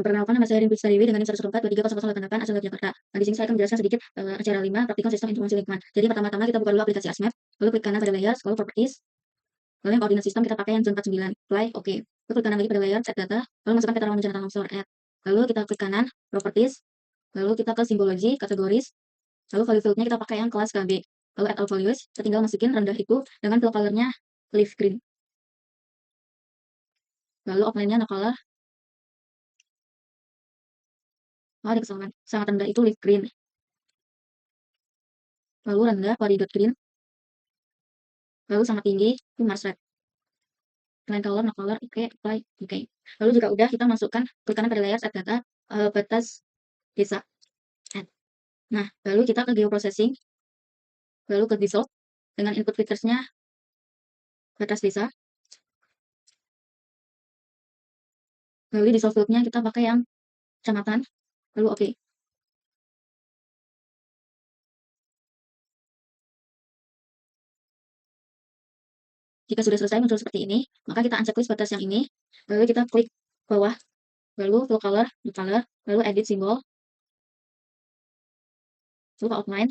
Perkenalkan, nama saya Rindu Dewi dengan NIM 114230088 asal Yogyakarta. Nah, di sini saya akan menjelaskan sedikit acara 5 praktikum sistem informasi lingkungan. Jadi pertama-tama kita buka dulu aplikasi ASMAP, lalu klik kanan pada layers, lalu properties, lalu yang koordinat sistem kita pakai yang zone 49, apply, oke. Lalu klik kanan lagi pada layers, add data, lalu masukkan peta rawan bencana tanah longsor, add. Lalu kita klik kanan, properties, lalu kita ke simbologi, kategoris, lalu value field-nya kita pakai yang kelas KB. Lalu add all values, kita tinggal masukin rendah itu dengan fill color-nya leaf green. Lalu outline-nya no color. Oh, ada kesalahan. Sangat rendah itu leaf green. Lalu rendah dot green. Lalu sangat tinggi itu Mars red. Line color, no color, oke, apply, oke. Lalu jika udah, kita masukkan klik kanan pada layers, add data, batas desa, add. Nah, lalu kita ke geoprocessing, lalu ke dissolve, dengan input filtersnya batas desa. Lalu dissolve field-nya kita pakai yang kecamatan, lalu oke. Jika sudah selesai muncul seperti ini, maka kita unchecklist batas yang ini, lalu kita klik bawah, lalu fill color, new color, lalu edit simbol, lalu ke outline,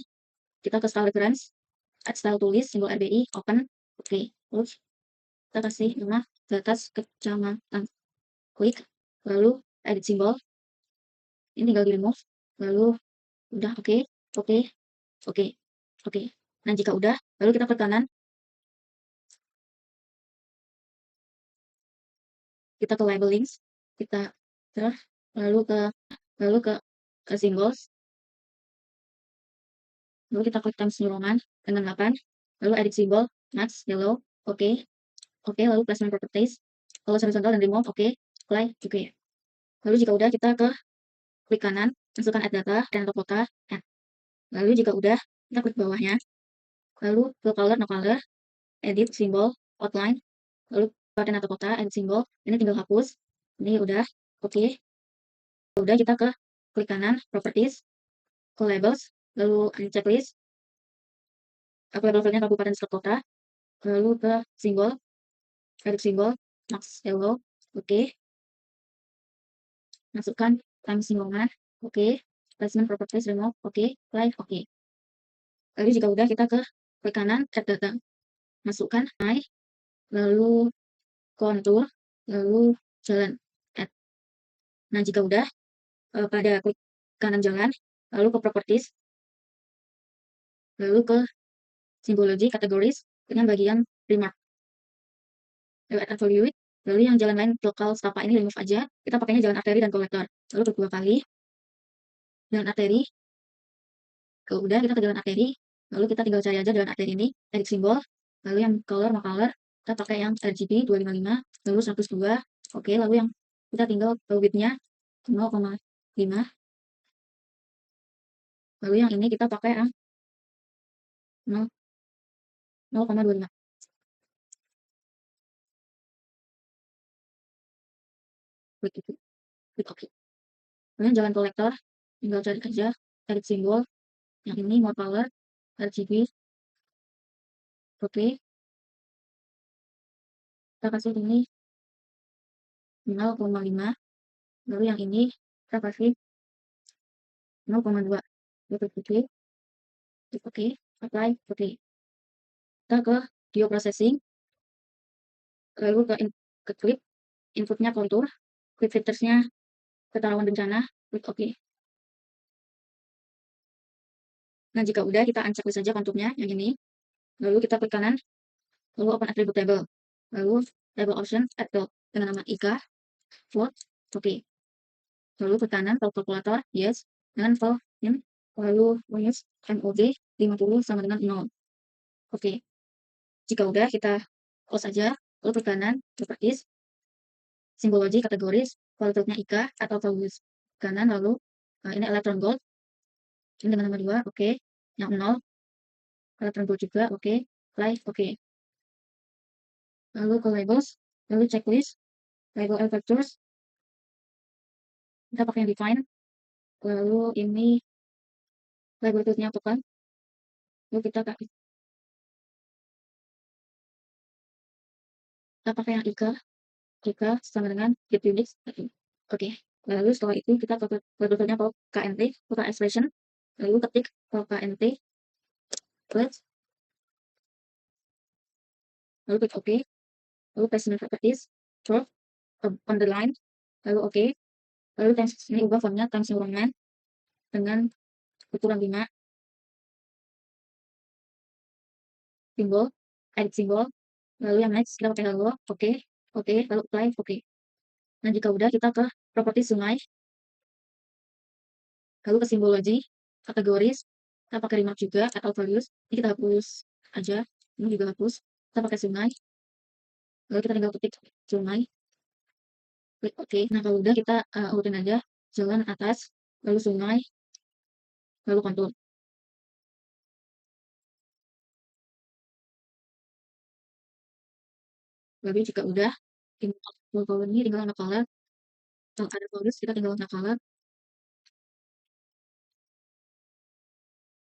kita ke style reference, add style tulis, simbol RBI, open, oke. Lalu kita kasih nama batas kecamatan, klik, lalu edit simbol, ini tinggal di remove, lalu udah oke, oke, oke, oke. Nah, jika udah, lalu kita ke kanan, kita ke labelings, kita lalu ke symbols, lalu kita klik Times New Roman dengan 8, lalu edit symbol, max, yellow, oke, oke, lalu placement properties, kalau horizontal dan remove, oke, apply, oke. Lalu jika udah, kita ke klik kanan, masukkan add data, dan atau kota, add. Lalu jika udah, kita klik bawahnya, lalu fill color, no color, edit symbol, outline, lalu paten atau kota, edit symbol, ini tinggal hapus, ini udah, oke. Udah, kita ke klik kanan, properties, ke labels, lalu checklist, aku label-labelnya kabupaten setelah kota, lalu ke simbol, edit simbol, max yellow, oke. Masukkan time singgungan, oke. Placement properties remove, oke. Live, oke. Lalu jika udah, kita ke klik kanan, add data. Masukkan naik, lalu kontur, lalu jalan, add. Nah, jika udah, pada klik kanan jalan, lalu ke properties, lalu ke simbologi, kategoris, dengan bagian remark. Lalu add value, lalu yang jalan lain lokal setapak ini remove aja, kita pakainya jalan arteri dan kolektor. Lalu klik 2 kali, jalan arteri, kalau udah kita ke jalan arteri, lalu kita tinggal cari aja jalan arteri ini, edit simbol, lalu yang color, no color, kita pakai yang RGB 255, lalu 102, oke, lalu yang kita tinggal width-nya 0,5, lalu yang ini kita pakai yang 0,25. Klik itu, klik oke. Kemudian jalan kolektor, tinggal cari aja edit simbol, yang ini more color, RGB, oke. Kita kasih ini 0,5, lalu yang ini kita kasih 0,2, oke, oke, apply, oke. Kita ke geoprocessing, lalu ke klik inputnya kontur, klik filtersnya peta rawan bencana, klik oke. Nah, jika udah, kita unchecklist saja konturnya yang ini, lalu kita klik kanan, lalu open attribute table, lalu table option add field dengan nama Ika, float, oke. Lalu klik kanan file calculator, yes, dengan file in, lalu minus MOV 50 sama dengan 0, oke. Jika udah, kita close aja, lalu klik kanan, properties, simbologi, kategoris, file field-nya Ika atau values kanan, lalu ini electron gold, ini dengan nama 2, oke. Yang 0, electron gold juga, oke. Apply, oke. Lalu ke labels, lalu checklist, label L factors, kita pakai yang define, lalu ini label field-nya token, lalu kita pakai yang Ika sama dengan get units, oke. Lalu setelah itu kita ke berikutnya ke KNT, buka expression, lalu ketik ke KNT, let's, lalu klik OK, lalu placement properties, short, underline, lalu OK, lalu times ini ubah fontnya Times New Roman dengan ukuran 5, simbol, edit simbol, lalu yang next kita pakai hello, OK, OK, lalu apply, OK. Nah jika udah kita ke properti sungai, lalu ke simbology, kategoris, kita pakai remark juga atau values, ini kita hapus aja, ini juga hapus, kita pakai sungai, lalu kita tinggal ketik sungai, klik OK. Nah kalau udah kita urutin aja jalan atas, lalu sungai, lalu kontur. Lalu jika udah, tinggal ini tinggal warna color, kalau ada values kita tinggal warna color.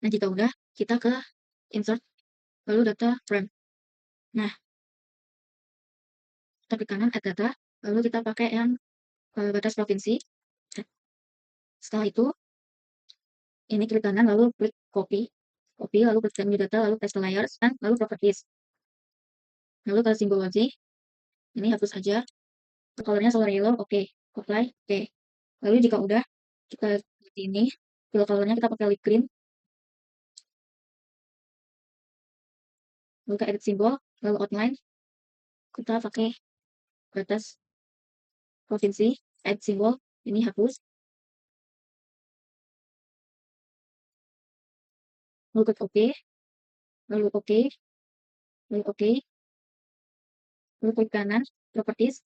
Nah jika udah, kita ke insert, lalu data frame. Nah, kita klik kanan add data, lalu kita pakai yang batas provinsi. Setelah itu, ini klik kanan, lalu klik copy, lalu klik new data, lalu paste layers, dan lalu properties. Lalu ke simbology, ini hapus aja. Colornya solar yellow, oke. Apply, oke. Lalu jika udah, kita seperti ini, fill colornya kita pakai light green, lalu ke edit simbol, lalu outline, kita pakai batas provinsi, edit simbol, ini hapus, lalu klik OK, lalu OK, lalu OK, lalu klik kanan, properties,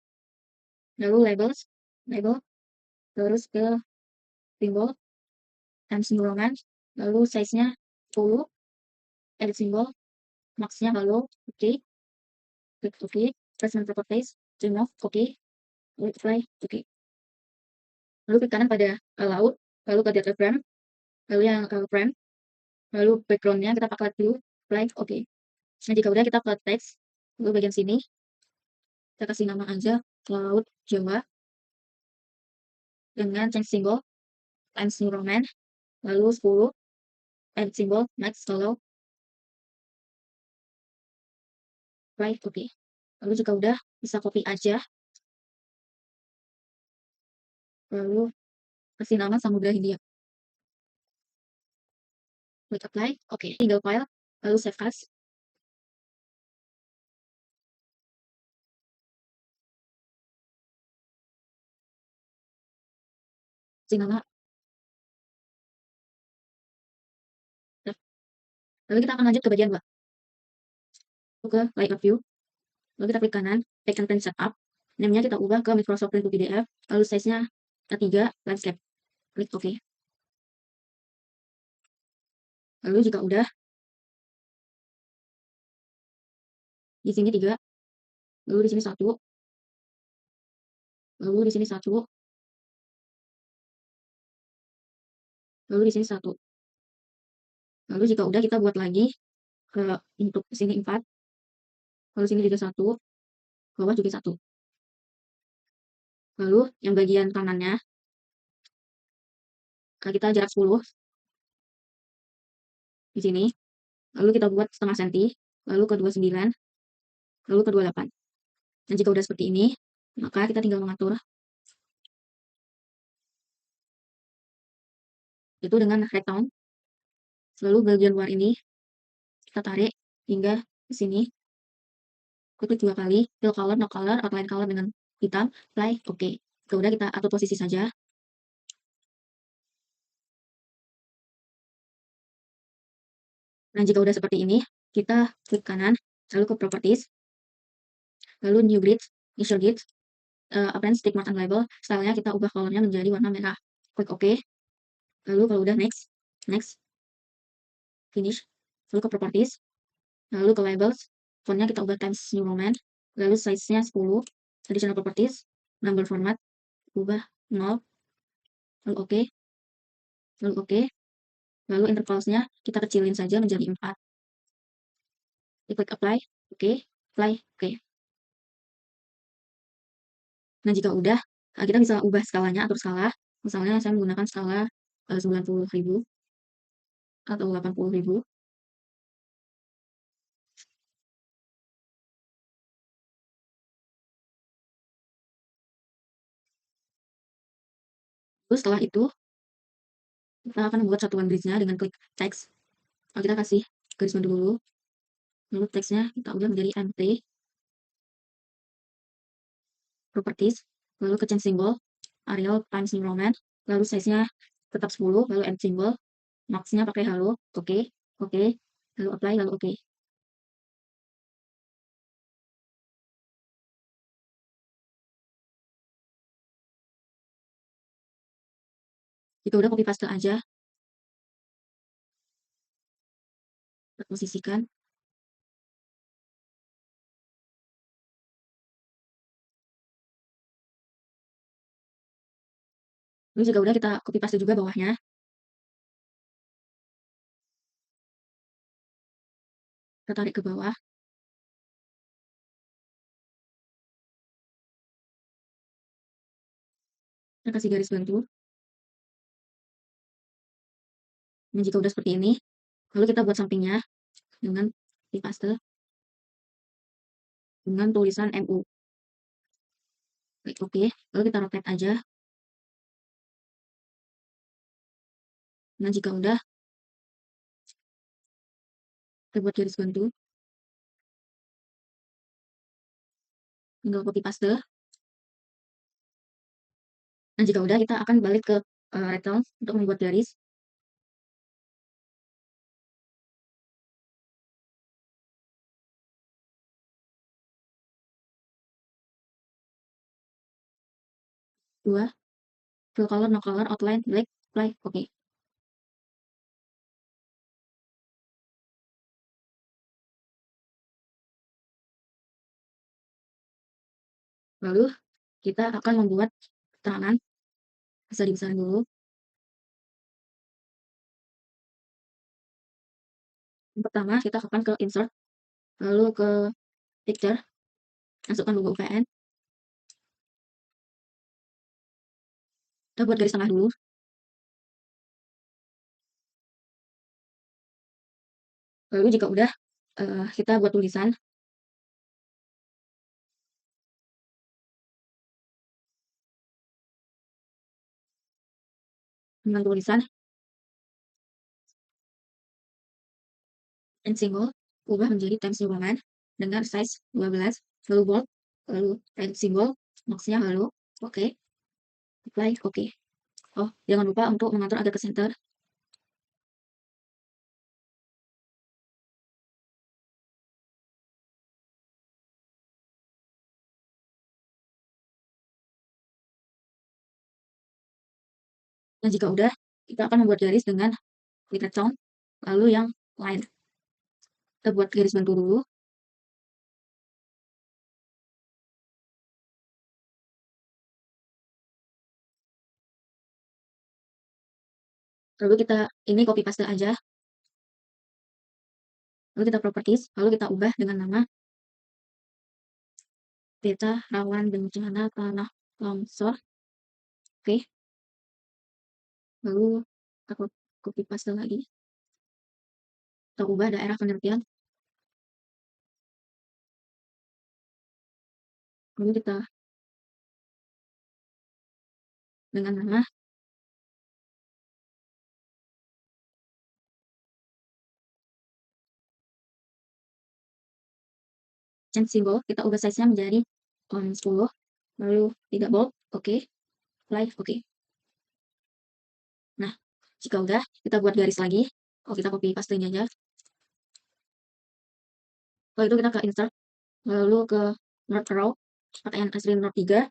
lalu labels, label, terus ke simbol, Times New Roman, lalu size-nya 10, edit simbol, max-nya lalu OK, klik OK, placement properties, remove, OK, lalu apply, OK. Lalu klik kanan pada laut, lalu ke data frame, lalu yang frame, lalu background-nya kita pakai light blue, apply, OK. Nah jika udah kita ke teks, lalu bagian sini, kita kasih nama aja Laut Jawa, dengan change symbol, Times New Roman, lalu 10, edit symbol, max, lalu apply, OK. Lalu jika udah, bisa copy aja, lalu kasih nama Samudra Hindia. Klik apply, oke. Tinggal file, lalu save as. Kasih nama. Nah, lalu kita akan lanjut ke bagian 2. Ke layout view. Lalu kita klik kanan, take and print setup. Name-nya kita ubah ke Microsoft Print to PDF. Lalu size-nya A3, landscape. Klik OK. Lalu jika udah, di sini 3, lalu di sini 1, lalu di sini 1, lalu di sini 1. Lalu jika udah kita buat lagi ke untuk sini 4, lalu sini juga 1, bawah juga 1. Lalu yang bagian kanannya kita jarak 10 di sini. Lalu kita buat setengah senti, lalu ke 29, lalu ke 28. Dan jika udah seperti ini, maka kita tinggal mengatur itu dengan rectangle. Lalu bagian luar ini kita tarik hingga ke sini. Klik 2 kali, fill color, no color, outline color dengan hitam, apply, oke. Jika udah kita atur posisi saja. Nah jika udah seperti ini, kita klik kanan, lalu ke properties, lalu new grid, insert grid, append stick mark and label, stylenya kita ubah colornya menjadi warna merah. Klik OK. Lalu kalau udah next, finish, lalu ke properties, lalu ke labels, fontnya kita ubah Times New Roman, lalu size-nya 10, additional properties, number format, ubah 0, lalu OK, lalu OK, lalu intervalsnya kita kecilin saja menjadi 4. Klik apply, OK, apply, OK. Nah jika udah, kita bisa ubah skalanya, atur skala. Misalnya saya menggunakan skala 90.000 atau 80.000. Terus setelah itu, kita akan membuat satuan bridge-nya dengan klik text. Kita kasih garis bantu dulu, lalu teksnya kita ubah menjadi empty, properties, lalu ke change symbol, Arial Times New Roman, lalu size-nya tetap 10, lalu edit symbol, max-nya pakai halo, oke, oke, lalu apply, lalu oke. Jika udah copy paste aja, kita posisikan. Lalu jika udah kita copy paste juga bawahnya, kita tarik ke bawah, kita kasih garis bantu. Dan jika udah seperti ini, lalu kita buat sampingnya dengan copy paste dengan tulisan MU. Klik oke, lalu kita rotate aja. Nah, jika udah, kita buat garis bantu, tinggal copy paste. Nah, jika udah, kita akan balik ke rectangle untuk membuat garis. Dua, fill color, no color, outline, black, apply, oke. Lalu, kita akan membuat keterangan, bisa dibesarin dulu. Yang pertama, kita akan ke insert, lalu ke picture, masukkan logo UPN. Kita buat garis tengah dulu. Lalu jika udah, kita buat tulisan. Dengan tulisan and symbol, ubah menjadi Times New Roman dengan size 12, lalu bold, lalu edit symbol, max-nya halo, oke, apply, oke. Oh, jangan lupa untuk mengatur agak ke center. Dan jika udah, kita akan membuat garis dengan klik rectangle, lalu yang line. Kita buat garis bantu dulu. Lalu kita ini copy paste aja. Lalu kita properties, lalu kita ubah dengan nama peta rawan bencana tanah longsor. Oke. Lalu kita copy paste lagi. Kita ubah daerah penelitian. Lalu kita dengan nama change symbol, kita ubah size-nya menjadi 10, lalu tidak bold, oke, apply, oke. Nah, jika udah, kita buat garis lagi. Oh, kita copy paste ini aja. Lalu itu kita ke insert, lalu ke north arrow, pakai yang asli north 3,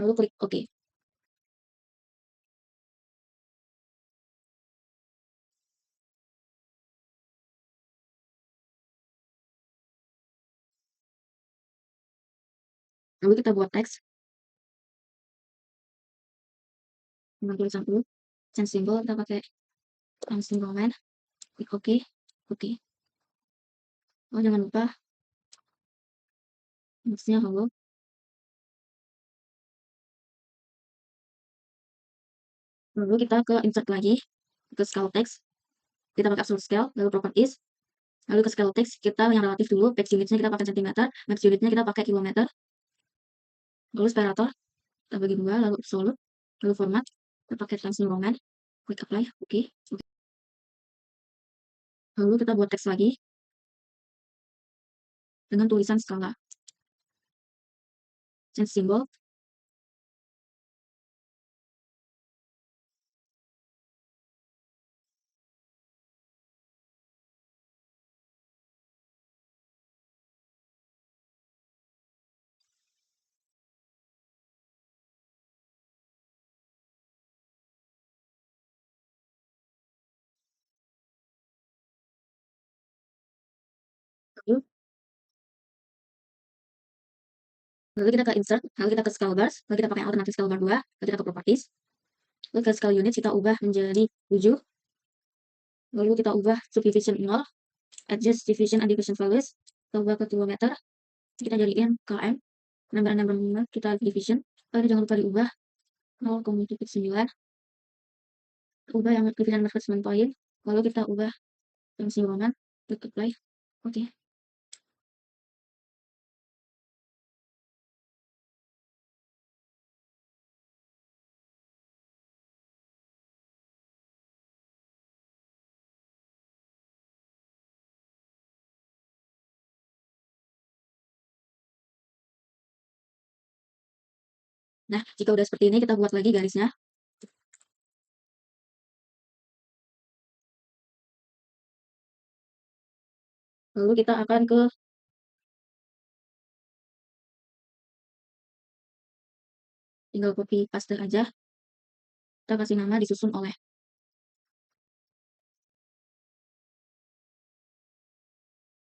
lalu klik oke. Lalu kita buat teks dengan tulisan U, change symbol, kita pakai Times New Roman, klik oke, oke. Oh, jangan lupa maksudnya halo. Lalu kita ke insert lagi, ke scale text, kita pakai absolute scale, lalu properties, lalu ke scale text kita yang relatif dulu, page unitsnya kita pakai centimeter, max unitnya kita pakai kilometer, lalu separator, kita bagi dua, lalu absolute, lalu format, kita pakai Times New Roman, klik apply, oke. Lalu kita buat teks lagi, dengan tulisan skala, change symbol, lalu lalu kita ke insert, lalu kita ke scale bars, lalu kita pakai alternatif scale bar 2, lalu kita ke properties, lalu ke scale unit kita ubah menjadi 7, lalu kita ubah subdivision 0, adjust division and division values, kita ubah ke kilometer, kita jadiin km, number kita division, lalu jangan lupa diubah 0,9, ubah yang division replacement point, lalu kita ubah yang silangan, klik apply, oke. Nah, jika udah seperti ini, kita buat lagi garisnya. Lalu kita akan ke tinggal copy paste aja. Kita kasih nama disusun oleh.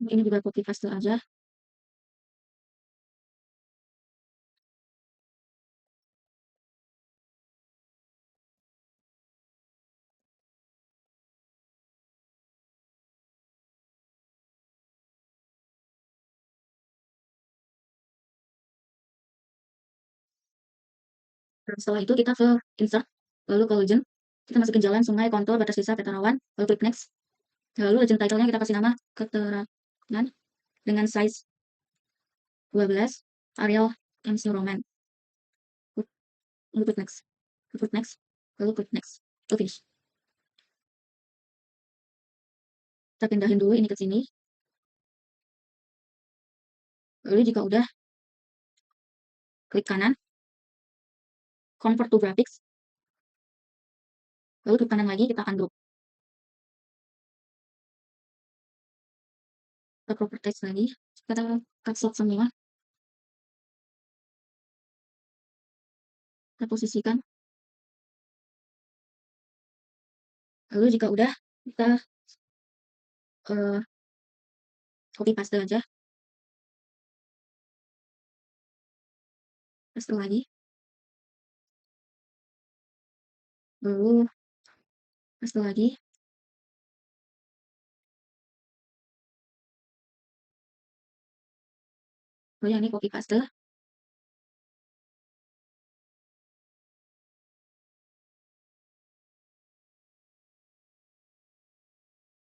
Ini juga copy paste aja. Dan setelah itu kita ke insert, lalu ke legend. Kita masukin jalan, sungai, kontur, batas desa, peta rawan, lalu klik next. Lalu legend title-nya kita kasih nama keterangan dengan size 12, Arial Times New Roman. Lalu klik next. Klik next. Lalu klik next. Lalu finish. Kita pindahin dulu ini ke sini. Lalu jika udah, klik kanan, convert to graphics. Lalu klik kanan lagi, kita ungroup. Kita properties lagi, kita cut slot semua. Kita posisikan. Lalu jika udah, kita copy paste aja. Paste lagi. Lalu paste lagi. Lalu yang ini copy paste.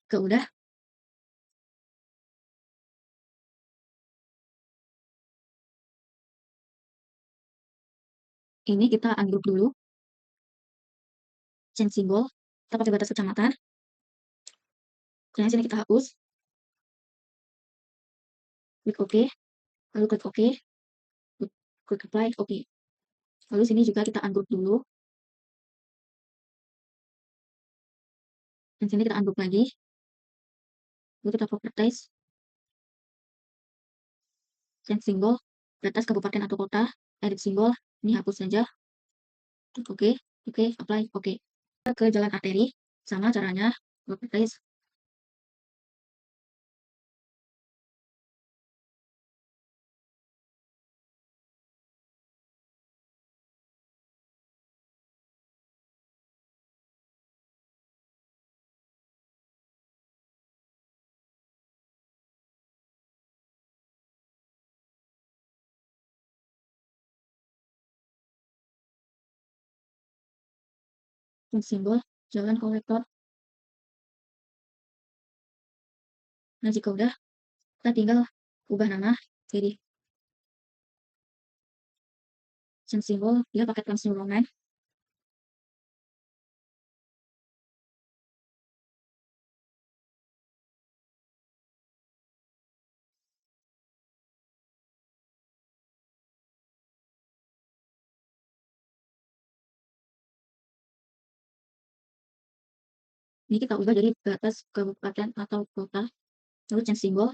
Jika udah, ini kita ungroup dulu. Change symbol. Kita pakai batas kecamatan. Kemudian sini kita hapus. Klik OK. Lalu klik OK. Klik apply. OK. Lalu sini juga kita ungroup dulu. Dan sini kita ungroup lagi. Lalu kita properties. Change symbol. Batas kabupaten atau kota. Edit symbol. Ini hapus saja. Klik OK. OK. Apply. OK. Kita ke jalan arteri. Sama caranya. Properties. dan simbol jalan kolektor. Nah, jika udah, kita tinggal ubah nama jadi change simbol, dia pakai Times New Roman. Ini kita ubah jadi batas kabupaten atau kota. Lalu change simbol,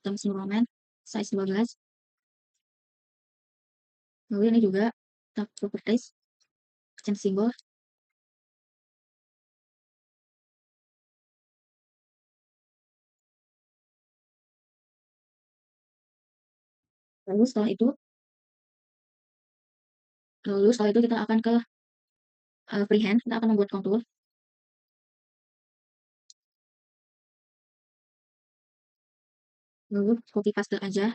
Times New Roman, size 12. Lalu ini juga kita properties, change simbol. Lalu setelah itu kita akan ke freehand, kita akan membuat kontur. Lalu copy paste aja.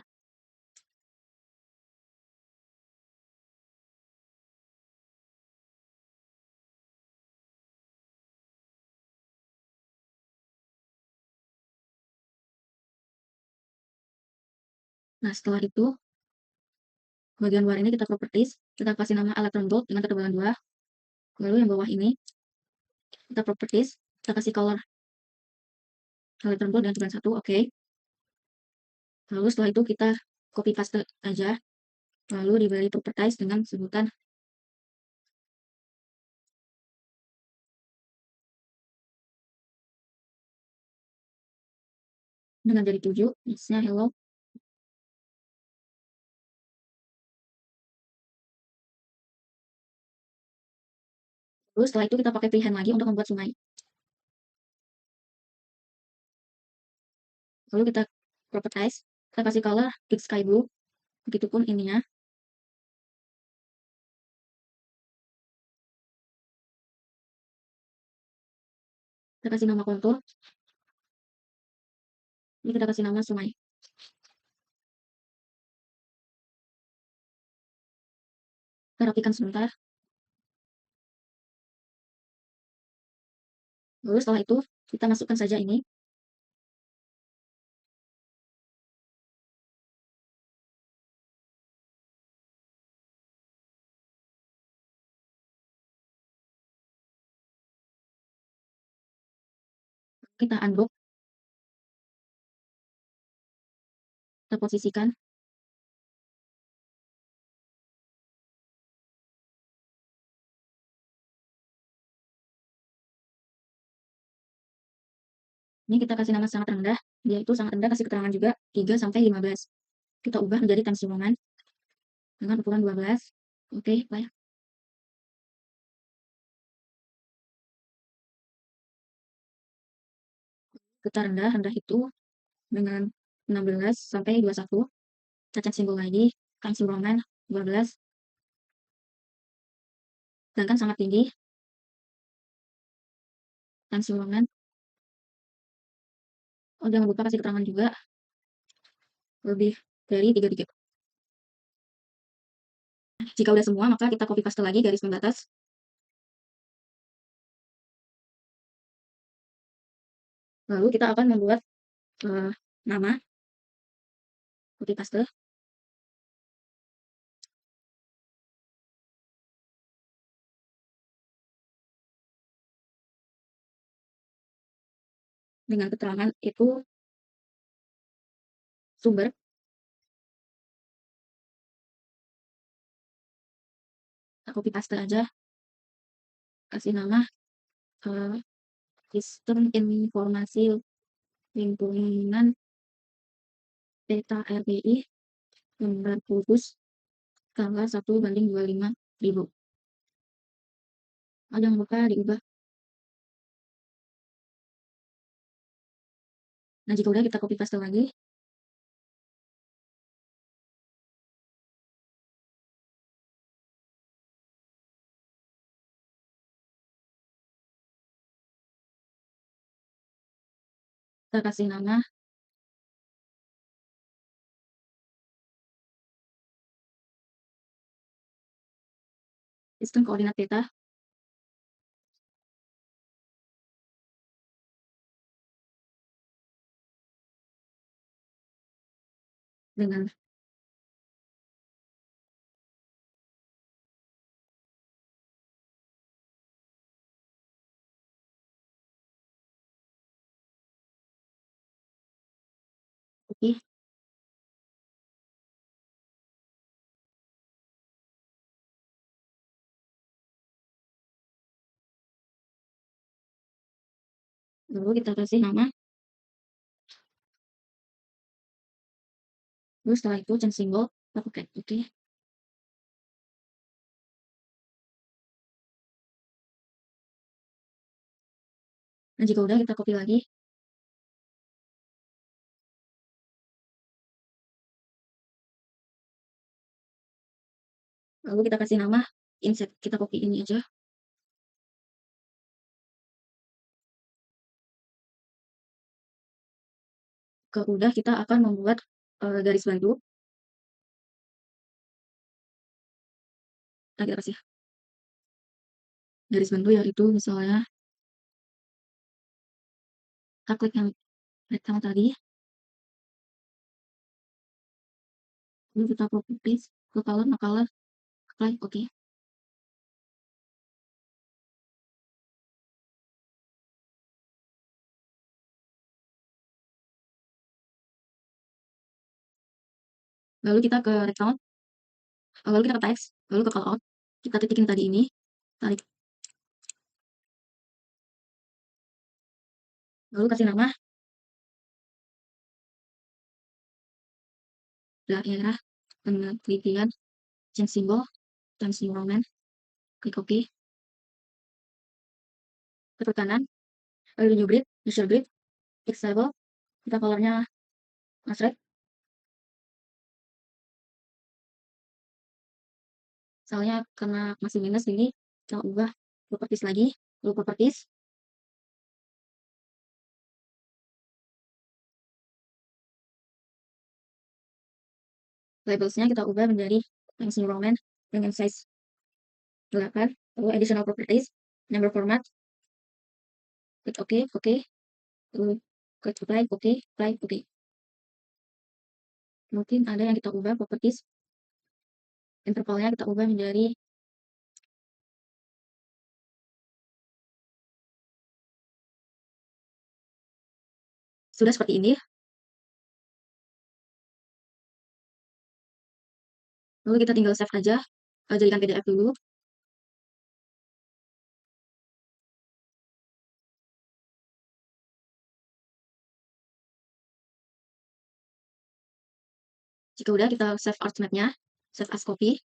Nah, setelah itu bagian luar ini kita properties, kita kasih nama electron volt dengan ketebalan 2. Lalu yang bawah ini kita properties, kita kasih color electron volt dengan ketebalan 1, oke. Lalu setelah itu kita copy paste aja, lalu diberi properties dengan sebutan dengan jari 7, misalnya hello. Lalu setelah itu kita pakai freehand lagi untuk membuat sungai. Lalu kita properties, kita kasih color big sky blue, begitupun ininya. Kita kasih nama kontur, ini kita kasih nama sungai. Kita rapikan sebentar. Lalu setelah itu kita masukkan saja ini. Kita unblock, kita posisikan. Ini kita kasih nama sangat rendah, dia itu sangat rendah, kasih keterangan juga 3 sampai 15. Kita ubah menjadi tensi ruangan dengan ukuran 12. Oke, baik. Kita rendah itu dengan 16 sampai 21. Cacat simbol lagi, tensi ruangan 12. Sedangkan sangat tinggi, tensi ruangan. Oh, jangan lupa kasih keterangan juga lebih dari 33. Jika udah semua, maka kita copy paste lagi garis pembatas. Lalu kita akan membuat nama, copy paste. Dengan keterangan itu sumber. Kita copy paste aja. Kasih nama sistem informasi lingkungan peta RBI lembar khusus skala 1/25.000. Oh, jangan lupa diubah. Nah, jika udah kita copy paste lagi. Kita kasih nama sistem koordinat peta. dengan oke. Lalu kita kasih nama. Lalu setelah itu change simbol kita pakai oke. Nah, jika udah kita copy lagi. Lalu kita kasih nama insert. Kita copy ini aja. Kalau udah kita akan membuat garis bantu. Nah, kita kasih garis bantu yaitu misalnya kita klik yang rectangle tadi. Lalu kita copy paste ke color, color, apply, oke. Lalu kita ke rectangle, lalu kita ke text, lalu ke callout. Kita titikin tadi ini, tarik. Lalu kasih nama daerah penelitian, change symbol, Times New Roman, klik OK, ke kanan, lalu new grid, user grid, text label, kita colornya red. Soalnya karena masih minus ini, kita ubah properties lagi, lalu properties, labelsnya kita ubah menjadi Times New Roman dengan size 8, lalu additional properties, number format, klik OK, OK, lalu klik apply, OK, apply, OK. Mungkin ada yang kita ubah properties, intervalnya kita ubah menjadi sudah seperti ini. Lalu kita tinggal save aja, jadikan PDF dulu. Jika udah, kita save artmap-nya, save as copy.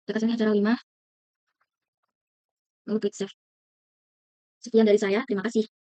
Kita kasih acara 5, lalu klik save. Sekian dari saya, terima kasih.